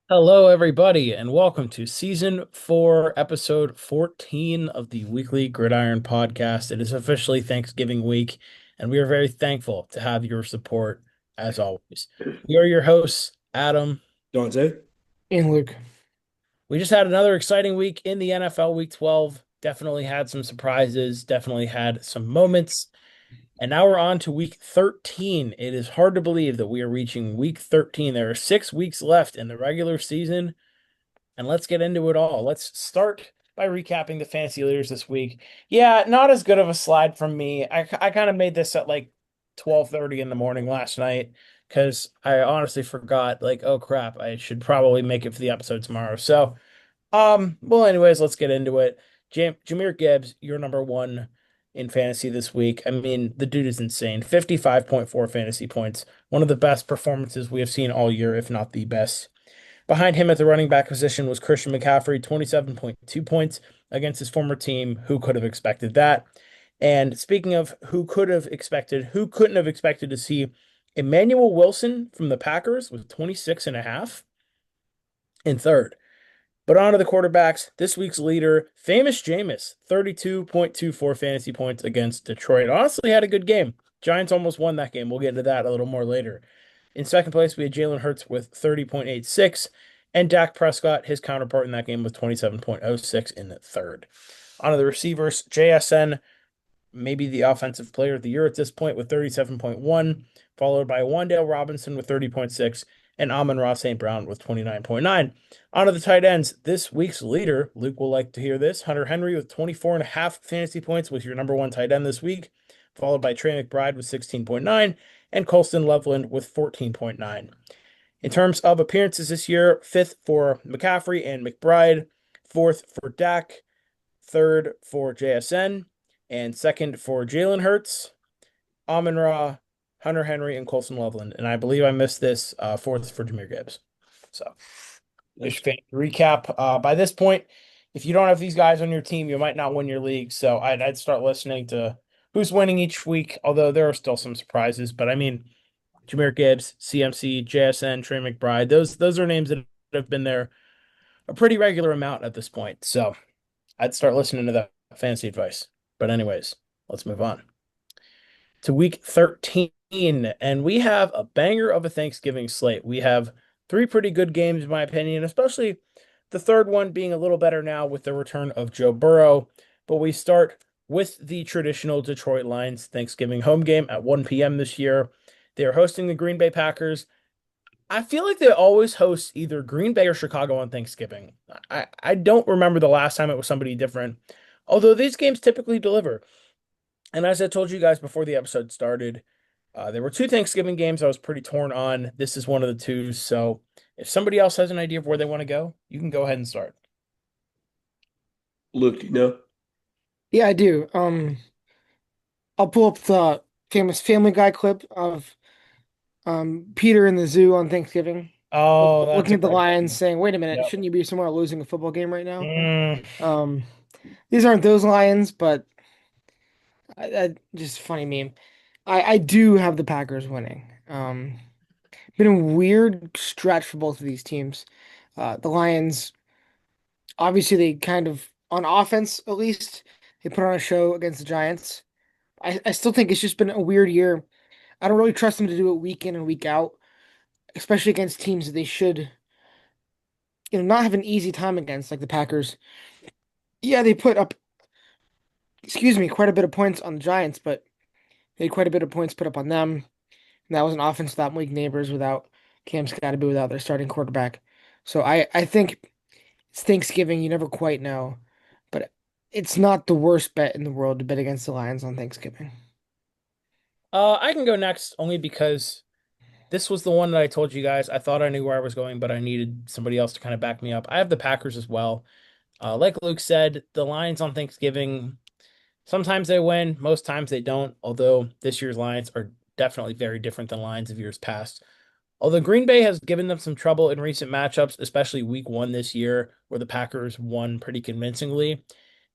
Hello, everybody, and welcome to season 4, episode 14 of the weekly Gridiron podcast. It is officially Thanksgiving week, and we are very thankful to have your support as always. We are your hosts, Adam. Dante? And Luke. We just had another exciting week in the NFL, week 12. Definitely had some surprises, definitely had some moments. And now we're on to week 13. It is hard to believe that we are reaching week 13. There are 6 weeks left in the regular season. And let's get into it all. Let's start by recapping the fantasy leaders this week. Yeah, not as good of a slide from me. I kind of made this at like 12:30 in the morning last night because I honestly forgot, like, oh crap, I should probably make it for the episode tomorrow. So, well, anyways, let's get into it. Jameer Gibbs, you're number one in fantasy this week. I mean, the dude is insane. 55.4 fantasy points. One of the best performances we have seen all year, if not the best. Behind him at the running back position was Christian McCaffrey, 27.2 points against his former team. Who could have expected that? And speaking of who could have expected, who couldn't have expected to see Emmanuel Wilson from the Packers with 26 and a half in third. But on to the quarterbacks. This week's leader, famous Jameis, 32.24 fantasy points against Detroit. Honestly, had a good game. Giants almost won that game. We'll get into that a little more later. In second place, we had Jalen Hurts with 30.86, and Dak Prescott, his counterpart in that game, with 27.06 in the third. On to the receivers, JSN, maybe the offensive player of the year at this point with 37.1, followed by Wan'Dale Robinson with 30.6, and Amon-Ra St. Brown with 29.9. On to the tight ends, this week's leader, Luke will like to hear this, Hunter Henry with 24 and a half fantasy points was your number one tight end this week, followed by Trey McBride with 16.9, and Colston Loveland with 14.9. In terms of appearances this year, fifth for McCaffrey and McBride, fourth for Dak, third for JSN, and second for Jalen Hurts, Amon-Ra, Hunter Henry, and Colson Loveland. And I believe I missed this fourth for Jameer Gibbs. So just recap. By this point, if you don't have these guys on your team, you might not win your league. So I'd start listening to who's winning each week, although there are still some surprises. But I mean, Jameer Gibbs, CMC, JSN, Trey McBride, those are names that have been there a pretty regular amount at this point. So I'd start listening to that fantasy advice. But anyways, let's move on to week 13. And we have a banger of a Thanksgiving slate. We have three pretty good games, in my opinion, especially the third one being a little better now with the return of Joe Burrow. But we start with the traditional Detroit Lions Thanksgiving home game at 1 p.m. this year. They are hosting the Green Bay Packers. I feel like they always host either Green Bay or Chicago on Thanksgiving. I don't remember the last time it was somebody different, although these games typically deliver. And as I told you guys before the episode started, there were two Thanksgiving games I was pretty torn on. This is one of the two. So if somebody else has an idea of where they want to go, you can go ahead and start. Luke, do you know? Yeah, I do. I'll pull up the famous Family Guy clip of Peter in the zoo on Thanksgiving, Oh, that's looking a at the great lions, one. saying, "Wait a minute, Yeah. shouldn't you be somewhere losing a football game right now?" Mm. Um, these aren't those lions, but just a funny meme. I do have the Packers winning. Been a weird stretch for both of these teams. The Lions, obviously, they kind of on offense at least, they put on a show against the Giants. I still think it's just been a weird year. I don't really trust them to do it week in and week out, especially against teams that they should, not have an easy time against, like the Packers. Yeah, they put up, excuse me, quite a bit of points on the Giants, but they had quite a bit of points put up on them. And that was an offense without Malik Neighbors, without Cam Scotty, without their starting quarterback. So I think it's Thanksgiving. You never quite know, but it's not the worst bet in the world to bet against the Lions on Thanksgiving. I can go next only because this was the one that I told you guys. I thought I knew where I was going, but I needed somebody else to kind of back me up. I have the Packers as well. Like Luke said, the Lions on Thanksgiving, sometimes they win, most times they don't, although this year's Lions are definitely very different than Lions of years past. Although Green Bay has given them some trouble in recent matchups, especially week one this year, where the Packers won pretty convincingly.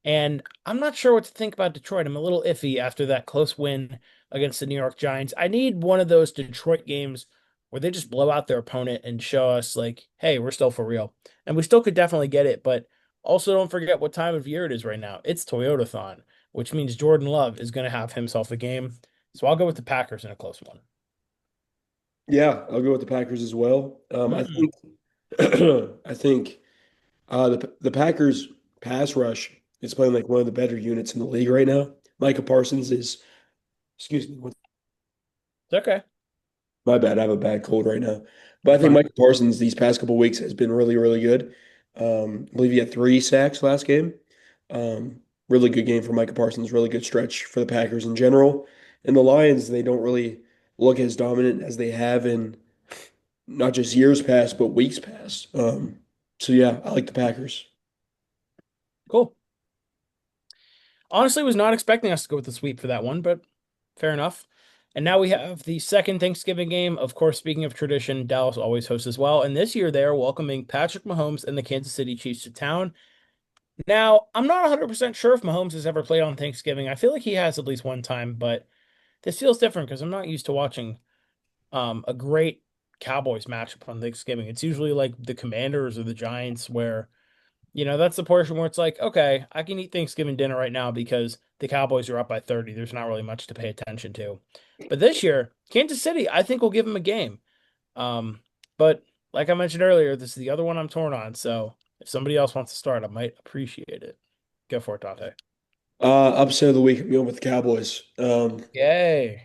And I'm not sure what to think about Detroit. I'm a little iffy after that close win against the New York Giants. I need one of those Detroit games where they just blow out their opponent and show us like, hey, we're still for real. And we still could definitely get it, but also don't forget what time of year it is right now. It's Toyotathon, which means Jordan Love is going to have himself a game. So I'll go with the Packers in a close one. Yeah, I'll go with the Packers as well. I Mm, think I think the Packers pass rush is playing like one of the better units in the league right now. Micah Parsons is, excuse me, it's okay. my bad. I have a bad cold right now. But You're I think fine. Micah Parsons these past couple weeks has been really, really good. I believe he had 3 sacks last game. Really good game for Micah Parsons. Really good stretch for the Packers in general. And the Lions, they don't really look as dominant as they have in not just years past, but weeks past. So yeah, I like the Packers. Cool. Honestly, was not expecting us to go with the sweep for that one, but fair enough. And now we have the second Thanksgiving game. Of course, speaking of tradition, Dallas always hosts as well. And this year they are welcoming Patrick Mahomes and the Kansas City Chiefs to town. Now, I'm not 100% sure if Mahomes has ever played on Thanksgiving. I feel like he has at least one time, but this feels different because I'm not used to watching a great Cowboys matchup on Thanksgiving. It's usually like the Commanders or the Giants where that's the portion where it's like, okay, I can eat Thanksgiving dinner right now because the Cowboys are up by 30. There's not really much to pay attention to. But this year, Kansas City, I think will give them a game. Um, but like I mentioned earlier, this is the other one I'm torn on. So if somebody else wants to start, I might appreciate it. Go for it, Dante. Upset of the week, I'm going with the Cowboys. Yay.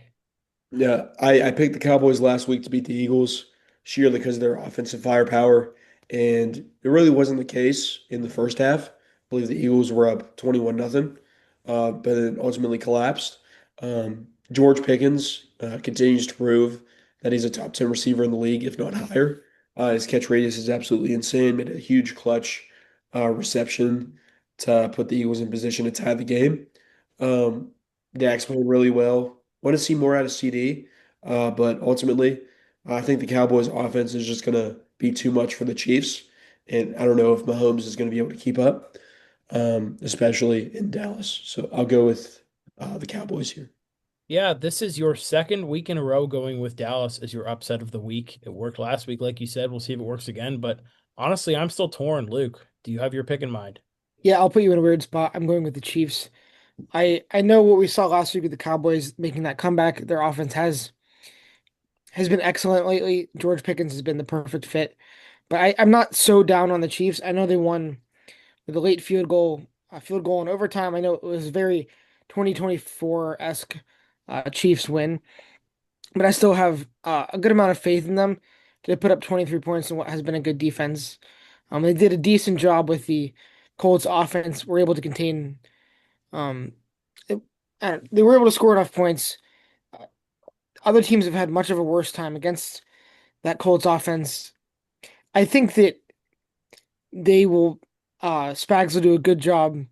Yeah, I picked the Cowboys last week to beat the Eagles sheerly because of their offensive firepower, and it really wasn't the case in the first half. I believe the Eagles were up 21 nothing, but it ultimately collapsed. George Pickens continues to prove that he's a top 10 receiver in the league, if not higher. His catch radius is absolutely insane. Made a huge clutch reception to put the Eagles in position to tie the game. Um, Dak's playing really well. Want to see more out of CD, but ultimately, I think the Cowboys' offense is just going to be too much for the Chiefs, and I don't know if Mahomes is going to be able to keep up, especially in Dallas. So I'll go with the Cowboys here. Yeah, this is your second week in a row going with Dallas as your upset of the week. It worked last week, like you said. We'll see if it works again. But honestly, I'm still torn. Luke, do you have your pick in mind? Yeah, I'll put you in a weird spot. I'm going with the Chiefs. I know what we saw last week with the Cowboys making that comeback. Their offense has been excellent lately. George Pickens has been the perfect fit. But I'm not so down on the Chiefs. I know they won with a late field goal in overtime. I know it was very 2024-esque Chiefs win, but I still have a good amount of faith in them to put up 23 points in what has been a good defense. They did a decent job with the Colts offense. Were able to contain um, it, they were able to score enough points. Uh, Other teams have had much of a worse time against that Colts offense. I think that they will Spags will do a good job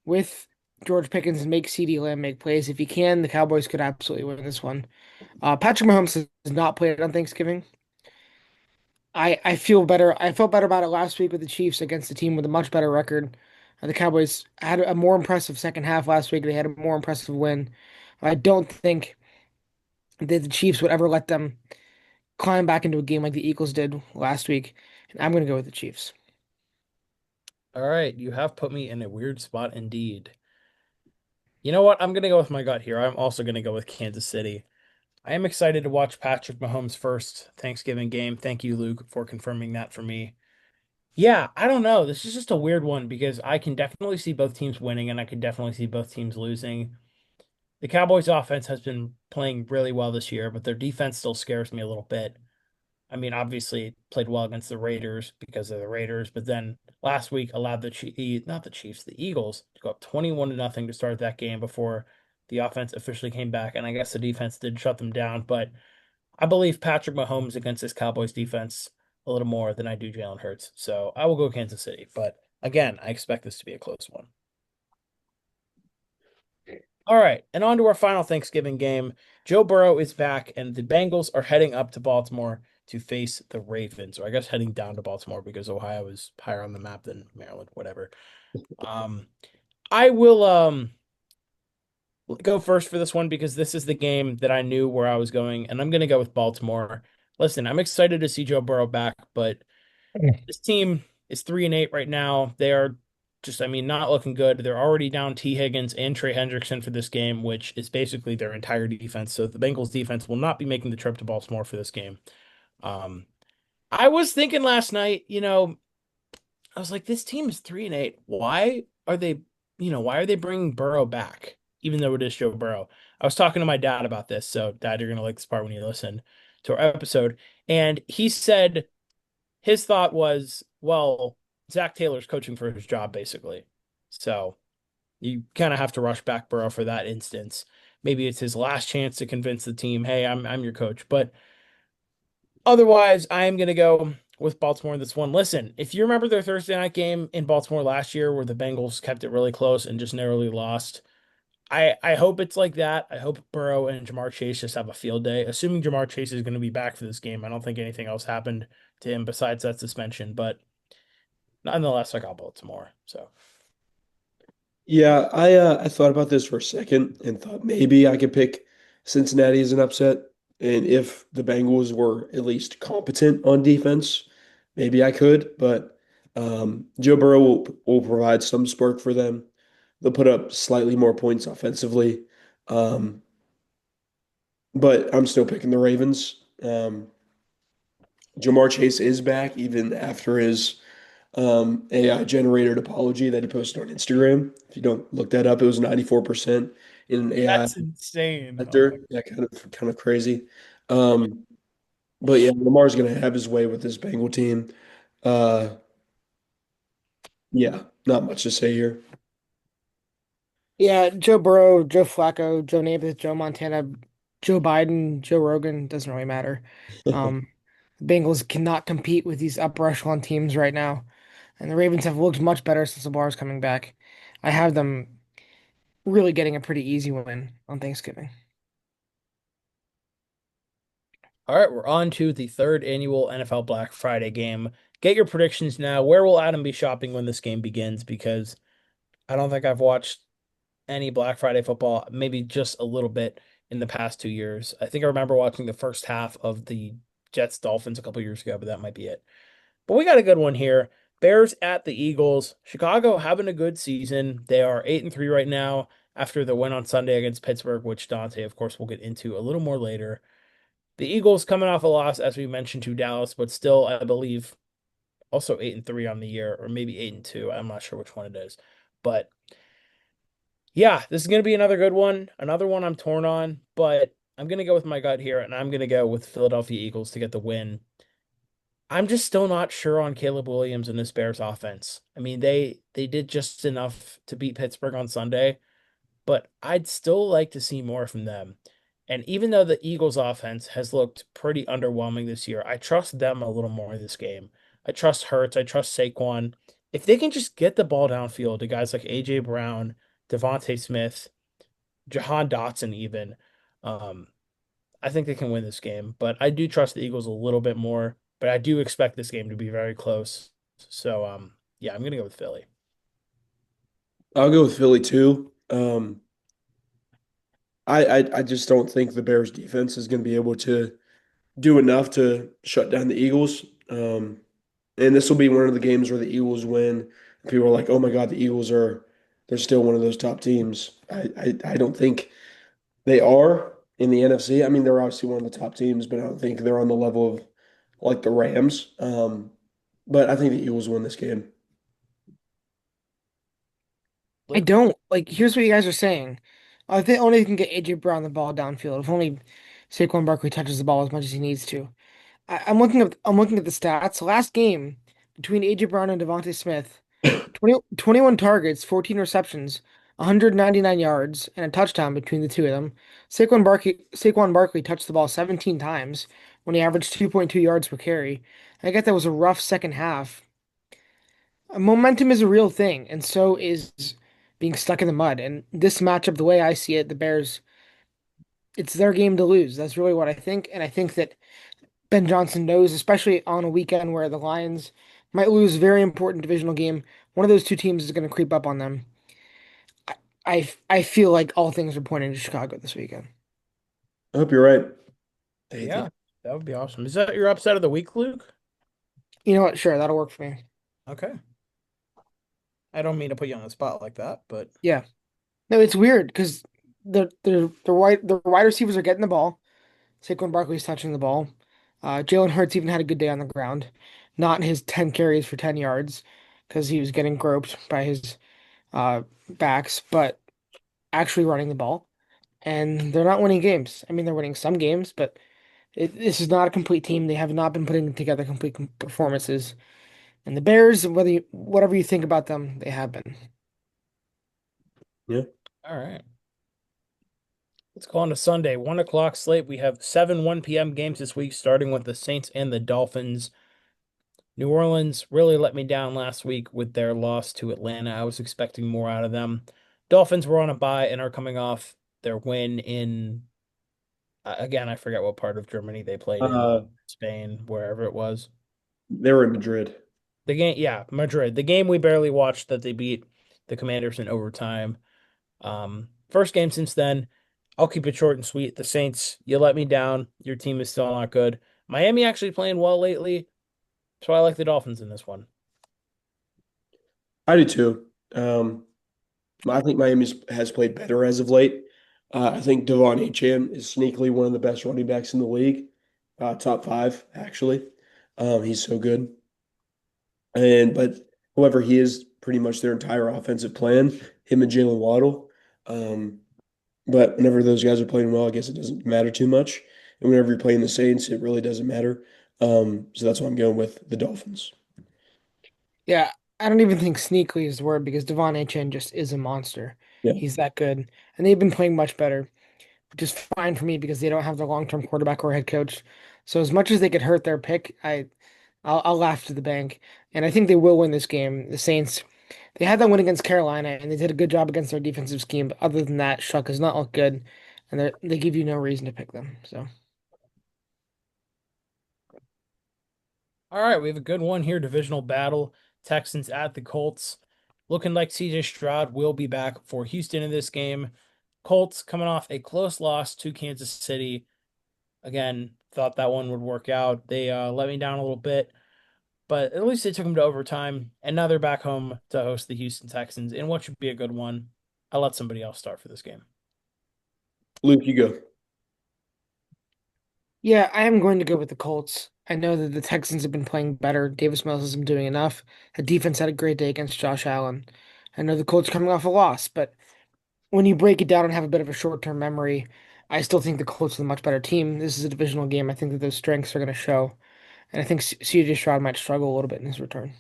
with George Pickens and make CeeDee Lamb make plays. If he can, the Cowboys could absolutely win this one. Patrick Mahomes has not played on Thanksgiving. I feel better. I felt better about it last week with the Chiefs against a team with a much better record. The Cowboys had a more impressive second half last week. They had a more impressive win. I don't think that the Chiefs would ever let them climb back into a game like the Eagles did last week. And I'm going to go with the Chiefs. All right, you have put me in a weird spot indeed. You know what? I'm going to go with my gut here. I'm also going to go with Kansas City. I am excited to watch Patrick Mahomes' first Thanksgiving game. Thank you, Luke, for confirming that for me. Yeah, I don't know. This is just a weird one because I can definitely see both teams winning and I can definitely see both teams losing. The Cowboys' offense has been playing really well this year, but their defense still scares me a little bit. I mean, obviously it played well against the Raiders because of the Raiders, but then last week allowed not the Chiefs, the Eagles to go up 21 to nothing to start that game before the offense officially came back. And I guess the defense did shut them down, but I believe Patrick Mahomes against this Cowboys defense a little more than I do Jalen Hurts. So I will go Kansas City. But again, I expect this to be a close one. All right, and on to our final Thanksgiving game. Joe Burrow is back, and the Bengals are heading up to Baltimore to face the Ravens, or I guess heading down to Baltimore because Ohio is higher on the map than Maryland, whatever. Um, I will go first for this one because this is the game that I knew where I was going, and I'm going to go with Baltimore. listen, I'm excited to see Joe Burrow back, but this team is 3-8 right now. They are just, I mean, not looking good. They're already down T. Higgins and Trey Hendrickson for this game, which is basically their entire defense. So the Bengals defense will not be making the trip to Baltimore for this game. Um, I was thinking last night, I was like, this team is 3-8. Why are they bringing Burrow back, even though it is Joe Burrow? I was talking to my dad about this. So, Dad, you're gonna like this part when you listen to our episode. And he said his thought was, well, Zach Taylor's coaching for his job, basically. So you kind of have to rush back Burrow for that instance. Maybe it's his last chance to convince the team, hey, I'm your coach. But otherwise, I am gonna go with Baltimore in this one. Listen, if you remember their Thursday night game in Baltimore last year where the Bengals kept it really close and just narrowly lost, I hope it's like that. I hope Burrow and Jamar Chase just have a field day. Assuming Jamar Chase is going to be back for this game, I don't think anything else happened to him besides that suspension. But nonetheless, I got Baltimore. So Yeah, I thought about this for a second and thought maybe I could pick Cincinnati as an upset. And if the Bengals were at least competent on defense, maybe I could. But Joe Burrow will provide some spark for them. They'll put up slightly more points offensively. Um, but I'm still picking the Ravens. Jamar Chase is back even after his AI generated apology that he posted on Instagram. If you don't look that up, it was 94% in an AI that's insane. Oh my. vector. Yeah, kind of crazy. Um, but yeah, Lamar's gonna have his way with this Bengal team. Uh, yeah, not much to say here. Yeah, Joe Burrow, Joe Flacco, Joe Namath, Joe Montana, Joe Biden, Joe Rogan, doesn't really matter. Um, the Bengals cannot compete with these upper echelon teams right now, and the Ravens have looked much better since Lamar's coming back. I have them really getting a pretty easy win on Thanksgiving. All right, we're on to the third annual NFL Black Friday game. Get your predictions now. Where will Adam be shopping when this game begins? Because I don't think I've watched any Black Friday football, maybe just a little bit in the past 2 years. I think I remember watching the first half of the Jets Dolphins a couple years ago, but that might be it. But we got a good one here. Bears at the Eagles. Chicago having a good season. They are 8-3 right now after the win on Sunday against Pittsburgh, which Dante, of course, we'll get into a little more later. The Eagles coming off a loss, as we mentioned, to Dallas, but still, I believe, also 8-3 on the year, or maybe 8-2. I'm not sure which one it is. But yeah, this is going to be another good one. Another one I'm torn on, but I'm going to go with my gut here, and I'm going to go with Philadelphia Eagles to get the win. I'm just still not sure on Caleb Williams and this Bears offense. I mean, they did just enough to beat Pittsburgh on Sunday, but I'd still like to see more from them. And even though the Eagles offense has looked pretty underwhelming this year, I trust them a little more in this game. I trust Hurts, I trust Saquon. If they can just get the ball downfield to guys like AJ Brown, Devontae Smith, Jahan Dotson even, um, I think they can win this game, but I do trust the Eagles a little bit more, but I do expect this game to be very close. So, yeah, I'm gonna go with Philly. I'll go with Philly too. I just don't think the Bears defense is going to be able to do enough to shut down the Eagles. And this will be one of the games where the Eagles win. People are like, "Oh my God, the Eagles they're still one of those top teams." I don't think they are in the NFC. I mean, they're obviously one of the top teams, but I don't think they're on the level of like the Rams. But I think the Eagles win this game. I Luke? don't like. Here's what you guys are saying. I think only can get AJ Brown the ball downfield. If only Saquon Barkley touches the ball as much as he needs to. I'm looking at the stats. Last game between AJ Brown and Devontae Smith, 21 targets, 14 receptions, 199 yards, and a touchdown between the two of them. Saquon Barkley touched the ball 17 times when he averaged 2.2 yards per carry. I get that was a rough second half. Momentum is a real thing, and so is being stuck in the mud. And this matchup, the way I see it, the Bears, it's their game to lose. That's really what I think. And I think that Ben Johnson knows, especially on a weekend where the Lions might lose a very important divisional game. One of those two teams is going to creep up on them. I feel like all things are pointing to Chicago this weekend. I hope you're right. Yeah. Nathan. That would be awesome. Is that your upset of the week, Luke? You know what? Sure, that'll work for me. Okay. I don't mean to put you on the spot like that, but Yeah. No, it's weird because the wide receivers are getting the ball. Saquon Barkley's touching the ball. Jalen Hurts even had a good day on the ground, not his 10 carries for 10 yards because he was getting groped by his backs, but actually running the ball. And they're not winning games. I mean, they're winning some games, but this is not a complete team. They have not been putting together complete performances. And the Bears, whatever you think about them, they have been. Yeah. all right. Let's go on to Sunday, 1 o'clock slate. We have seven 1 p.m. games this week, starting with the Saints and the Dolphins. New Orleans really let me down last week with their loss to Atlanta. I was expecting more out of them. Dolphins were on a bye and are coming off their win in, again, I forget what part of Germany they played in, Uh, Spain, wherever it was. they were in Madrid. The game, yeah, Madrid. The game we barely watched that they beat the Commanders in overtime. First game since then. I'll keep it short and sweet. The Saints, you let me down. Your team is still not good. Miami actually playing well lately, so I like the Dolphins in this one. I do too. I think Miami has played better as of late. I think Devon Achane is sneakily one of the best running backs in the league, top five actually. He's so good. But however, he is pretty much their entire offensive plan. Him and Jalen Waddle. Um, but whenever those guys are playing well, I guess it doesn't matter too much. And whenever you're playing the Saints, it really doesn't matter. So that's why I'm going with the Dolphins. Yeah, I don't even think sneakily is the word because Devon Achane just is a monster. Yeah, He's that good. And they've been playing much better, which is fine for me because they don't have the long-term quarterback or head coach. So as much as they could hurt their pick, I'll laugh to the bank. And I think they will win this game. The Saints, they had that win against Carolina and they did a good job against their defensive scheme. But other than that, Shuck has not looked good. And they give you no reason to pick them. So All right, we have a good one here. Divisional battle. Texans at the Colts. Looking like CJ Stroud will be back for Houston in this game. Colts coming off a close loss to Kansas City. Again, thought that one would work out. They let me down a little bit, but at least they took them to overtime, and now they're back home to host the Houston Texans in what should be a good one. I'll let somebody else start for this game. Luke, you go. yeah, I am going to go with the Colts. I know that the Texans have been playing better. Davis Mills isn't doing enough. The defense had a great day against Josh Allen. I know the Colts coming off a loss, but when you break it down and have a bit of a short-term memory, I still think the Colts are the much better team. This is a divisional game. I think that those strengths are going to show, and I think CJ Stroud might struggle a little bit in his return.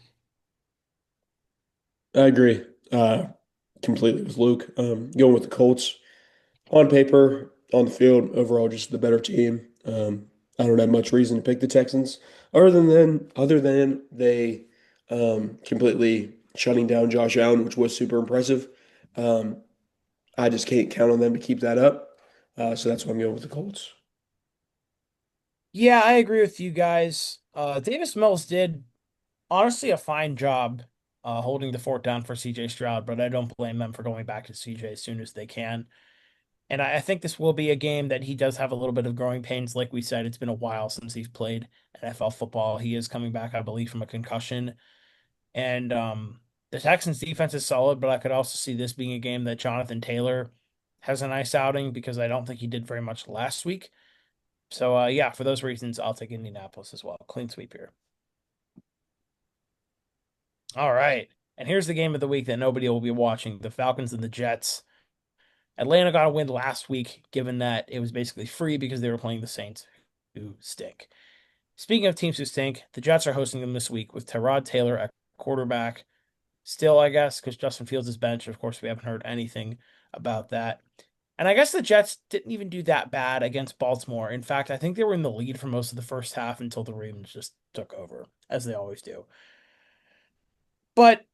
I agree completely with Luke. Going with the Colts on paper, on the field, overall, just the better team. I don't have much reason to pick the Texans, other than they completely shutting down Josh Allen, which was super impressive. Um, I just can't count on them to keep that up. So that's why I'm going with the Colts. Yeah, I agree with you guys. Davis Mills did honestly a fine job holding the fort down for CJ Stroud, but I don't blame them for going back to CJ as soon as they can. And I think this will be a game that he does have a little bit of growing pains. Like we said, it's been a while since he's played NFL football. He is coming back, I believe, from a concussion. And the Texans defense is solid, but I could also see this being a game that Jonathan Taylor has a nice outing because I don't think he did very much last week. So yeah, for those reasons, I'll take Indianapolis as well. Clean sweep here. All right. And here's the game of the week that nobody will be watching, the Falcons and the Jets. Atlanta got a win last week, given that it was basically free because they were playing the Saints, who stink. Speaking of teams who stink, the Jets are hosting them this week with Tyrod Taylor at quarterback. Still, I guess, because Justin Fields is benched. Of course, we haven't heard anything about that. And I guess the Jets didn't even do that bad against Baltimore. In fact, I think they were in the lead for most of the first half until the Ravens just took over, as they always do. But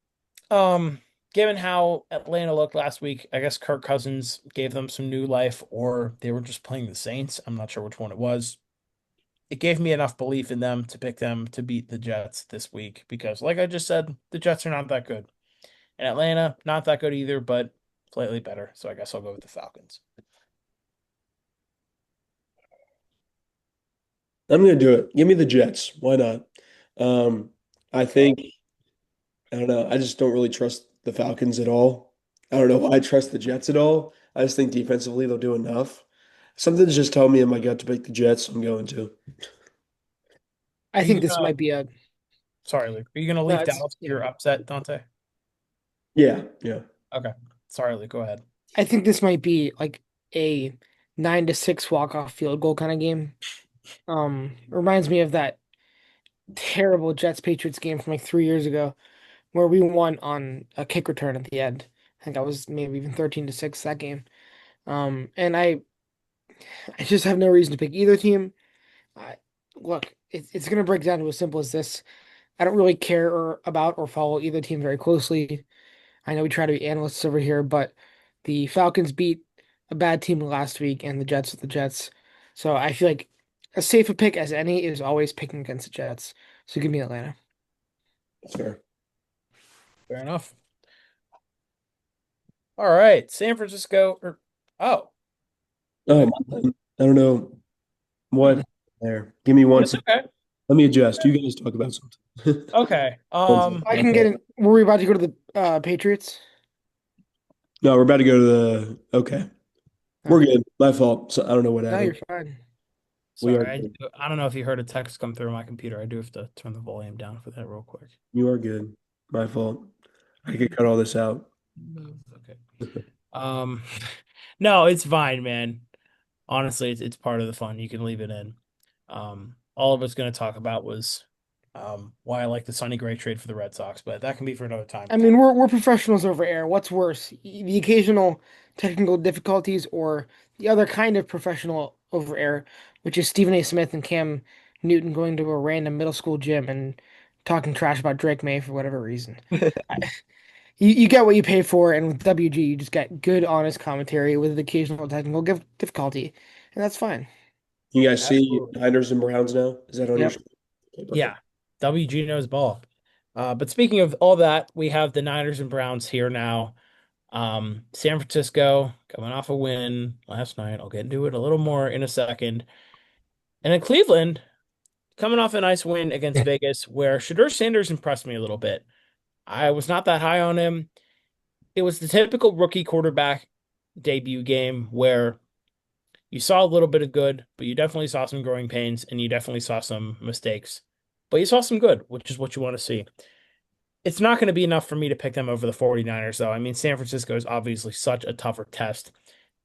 given how Atlanta looked last week, I guess Kirk Cousins gave them some new life, or they were just playing the Saints. I'm not sure which one it was. It gave me enough belief in them to pick them to beat the Jets this week because, like I just said, the Jets are not that good. And Atlanta, not that good either, but slightly better. So I guess I'll go with the Falcons. I'm gonna do it. Give me the Jets. Why not? Um, I think I don't know. I just don't really trust the Falcons at all. I don't know why I trust the Jets at all. I just think defensively they'll do enough. Something's just telling me in my gut to pick the Jets. I'm going to. I Are you think this gonna, might be a sorry, Luke, are you gonna no, leave it's Dallas if you're upset, Dante? Yeah, yeah. Okay. Sorry, Luke, go ahead. I think this might be like a 9-6 walk-off field goal kind of game. Reminds me of that terrible Jets Patriots game from like 3 years ago where we won on a kick return at the end. I think I was maybe even 13-6 that game. And I just have no reason to pick either team. I, look, it's gonna break down to as simple as this. I don't really care about or follow either team very closely. I know we try to be analysts over here, but the Falcons beat a bad team last week, and the Jets are the Jets. So I feel like as safe a pick as any is always picking against the Jets. So give me Atlanta. That's fair. Fair enough. All right. San Francisco or oh, Oh, wait. I don't know Hmm. what there. Give me one That's second. okay. Let me adjust. You guys talk about something. Okay. One second. I My can get fault. in. Were we about to go to the Patriots? No, we're about to go to the. Okay, we're Okay. good. My fault. So I don't know what No, you're happened. fine. We are Sorry. good. I don't know if you heard a text come through on my computer. I do have to turn the volume down for that real quick. You are good. My fault. I could cut all this out. Okay. Um, no, it's fine, man. Honestly, it's part of the fun. You can leave it in. All of us going to talk about was why I like the Sonny Gray trade for the Red Sox, but that can be for another time. I mean, we're professionals over air. What's worse, the occasional technical difficulties or the other kind of professional over air, which is Stephen A. Smith and Cam Newton going to a random middle school gym and talking trash about Drake May for whatever reason. I, you get what you pay for, and with WG, you just get good, honest commentary with the occasional technical difficulty, and that's fine. You guys see Absolutely. Niners and Browns now? Is that on your Yep. screen? Okay, Yeah, perfect. WG knows ball. But speaking of all that, we have the Niners and Browns here now. San Francisco coming off a win last night. I'll get into it a little more in a second. And then Cleveland coming off a nice win against Vegas, where Shedeur Sanders impressed me a little bit. I was not that high on him. It was the typical rookie quarterback debut game where you saw a little bit of good, but you definitely saw some growing pains and you definitely saw some mistakes. But you saw some good, which is what you want to see. It's not going to be enough for me to pick them over the 49ers, though. I mean, San Francisco is obviously such a tougher test.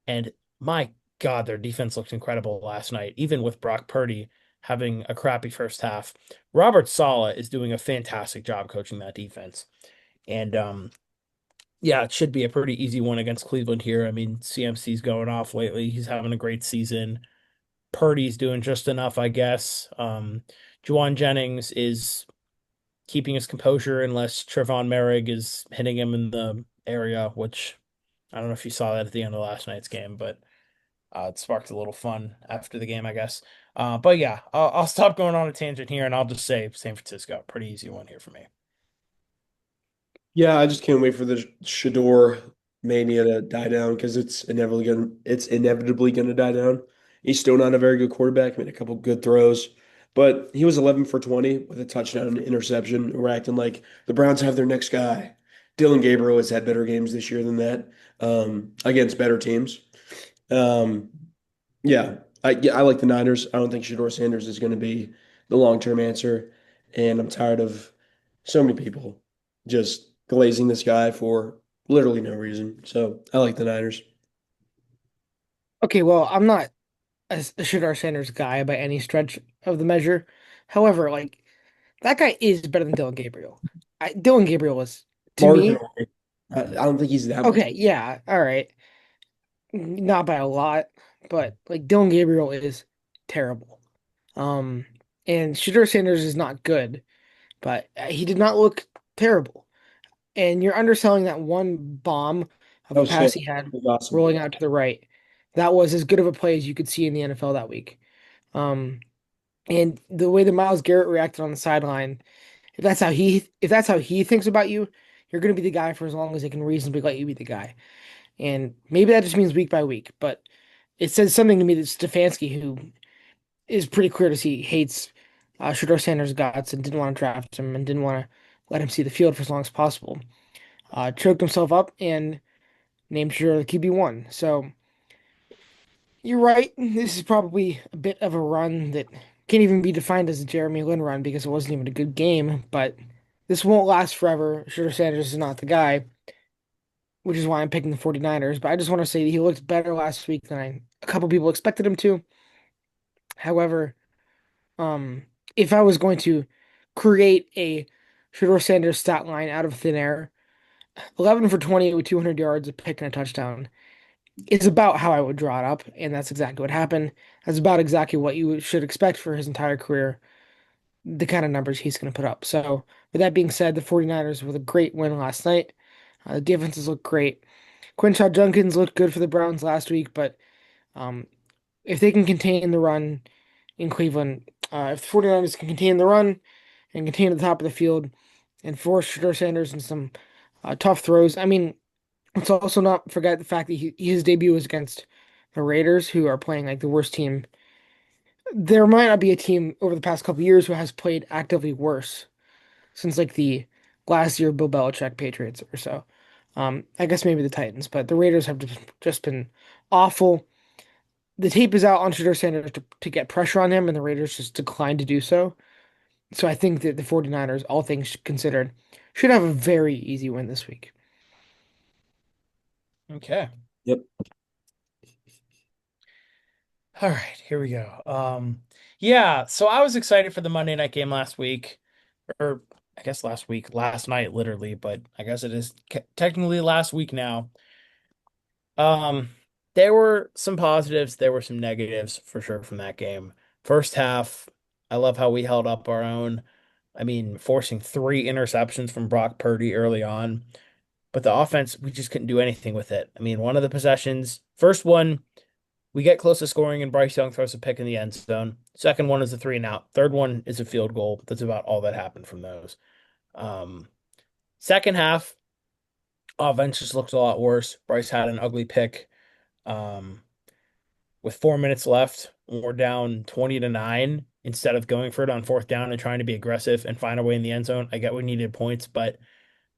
And my God, their defense looked incredible last night, even with Brock Purdy having a crappy first half. Robert Saleh is doing a fantastic job coaching that defense. And yeah, it should be a pretty easy one against Cleveland here. I mean, CMC's going off lately. He's having a great season. Purdy's doing just enough, I guess. Juwan Jennings is keeping his composure unless Trevon Merrick is hitting him in the area, which I don't know if you saw that at the end of last night's game, but it sparked a little fun after the game, I guess. But yeah, I'll stop going on a tangent here and I'll just say San Francisco. Pretty easy one here for me. Yeah, I just can't wait for the Shador mania to die down because it's inevitably gonna die down. He's still not a very good quarterback, made a couple good throws, but he was 11 for 20 with a touchdown and an interception. We're acting like the Browns have their next guy. Dylan Gabriel has had better games this year than that, against better teams. Um, yeah, I like the Niners. I don't think Shador Sanders is going to be the long-term answer, and I'm tired of so many people just glazing this guy for literally no reason. So I like the Niners. Okay, well, I'm not a Shadar Sanders guy by any stretch of the measure. However, like that guy is better than Dylan Gabriel. Dylan Gabriel was to me. Marginally. I don't think he's that much. Okay, yeah, all right, not by a lot, but like Dylan Gabriel is terrible. Um, and Shadar Sanders is not good, but he did not look terrible. And you're underselling that one bomb of That a was sick. pass he had That was awesome. rolling out to the right. That was as good of a play as you could see in the NFL that week. Um, and the way that Miles Garrett reacted on the sideline, if that's how he thinks about you, you're going to be the guy for as long as they can reasonably let you be the guy. And maybe that just means week by week, but it says something to me that Stefanski, who is pretty clear to see he hates Shedeur Sanders' guts and didn't want to draft him and didn't want to let him see the field for as long as possible. Choked himself up and named Shedeur the QB1. So you're right. This is probably a bit of a run that can't even be defined as a Jeremy Lin run because it wasn't even a good game, but this won't last forever. Shedeur Sanders is not the guy, which is why I'm picking the 49ers. But I just want to say that he looked better last week than a couple people expected him to. However, Um, if I was going to create a Shedeur Sanders stat line out of thin air, 11 for 20 with 200 yards, a pick, and a touchdown is about how I would draw it up, and that's exactly what happened. That's about exactly what you should expect for his entire career, the kind of numbers he's going to put up. So, with that being said, the 49ers with a great win last night. The defenses look great. Quinshot Junkins looked good for the Browns last week, but um, if they can contain the run in Cleveland, if the 49ers can contain the run, and contain at the top of the field and force Shedeur Sanders in some tough throws. I mean, let's also not forget the fact that his debut was against the Raiders, who are playing like the worst team. There might not be a team over the past couple years who has played actively worse since like the last year Bill Belichick Patriots or so. I guess maybe the Titans, but the Raiders have just been awful. The tape is out on Shedeur Sanders to get pressure on him, and the Raiders just declined to do so. So I think that the 49ers, all things considered, should have a very easy win this week. Okay. Yep. All right, here we go. Yeah, so I was excited for the Monday night game last week, or I guess last night, literally, but I guess it is technically last week now. Um, there were some positives, there were some negatives for sure from that game. First half, I love how we held up our own. I mean, forcing three interceptions from Brock Purdy early on, but the offense, we just couldn't do anything with it. I mean, one of the possessions, first one, we get close to scoring, and Bryce Young throws a pick in the end zone. Second one is a three and out. Third one is a field goal. That's about all that happened from those. Um, Second half, offense just looks a lot worse. Bryce had an ugly pick. Um, with 4 minutes left, we're down 20-9. Instead of going for it on fourth down and trying to be aggressive and find a way in the end zone, I get we needed points, but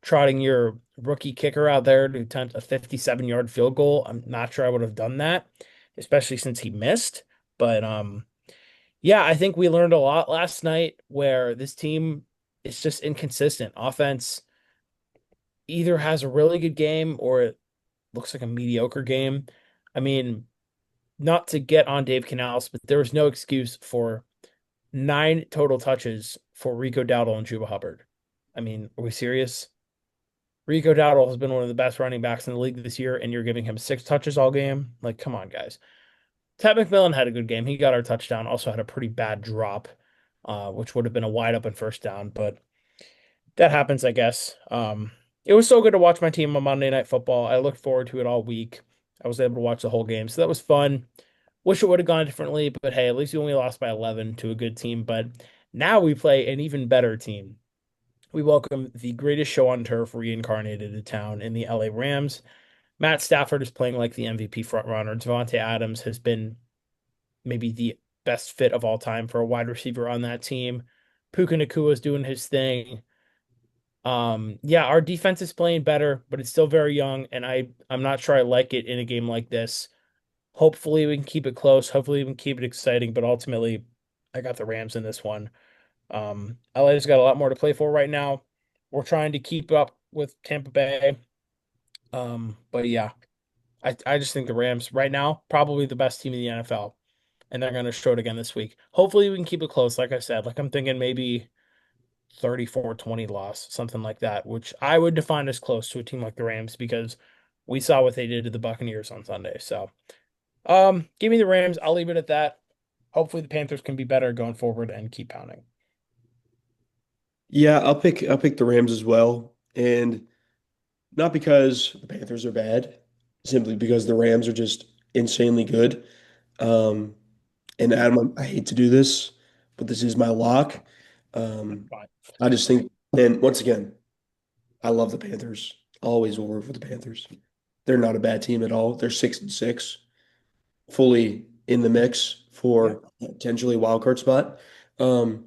trotting your rookie kicker out there to attempt a 57-yard field goal, I'm not sure I would have done that, especially since he missed. But yeah, I think we learned a lot last night where this team is just inconsistent. Offense either has a really good game or it looks like a mediocre game. I mean, not to get on Dave Canales, but there was no excuse for 9 total touches for Rico Dowdle and Chuba Hubbard. I mean, are we serious? Rico Dowdle has been one of the best running backs in the league this year, and you're giving him 6 touches all game? Like, come on, guys. Ted McMillan had a good game. He got our touchdown, also had a pretty bad drop, which would have been a wide open first down, but that happens, I guess. It was so good to watch my team on Monday Night Football. I looked forward to it all week. I was able to watch the whole game, so that was fun. Wish it would have gone differently, but hey, at least we only lost by 11 to a good team. But now we play an even better team. We welcome the greatest show on turf reincarnated to town in the LA Rams. Matt Stafford is playing like the MVP frontrunner. Devontae Adams has been maybe the best fit of all time for a wide receiver on that team. Puka Nakua is doing his thing. Yeah, our defense is playing better, but it's still very young, and I'm not sure I like it in a game like this. Hopefully we can keep it close. Hopefully we can keep it exciting, but ultimately I got the Rams in this one. LA's got a lot more to play for right now. We're trying to keep up with Tampa Bay. But yeah, I just think the Rams right now probably the best team in the NFL, and they're going to show it again this week. Hopefully we can keep it close. Like I said, like I'm thinking maybe 34-20 loss, something like that, which I would define as close to a team like the Rams because we saw what they did to the Buccaneers on Sunday. So, give me the Rams. I'll leave it at that. Hopefully the Panthers can be better going forward and keep pounding. Yeah, I'll pick the Rams as well. And not because the Panthers are bad, simply because the Rams are just insanely good. Um, and Adam, I hate to do this, but this is my lock. Um, Fine. I just think, and once again, I love the Panthers. Always will root for the Panthers. They're not a bad team at all. They're 6-6, fully in the mix Yeah, for potentially wild card spot. Um,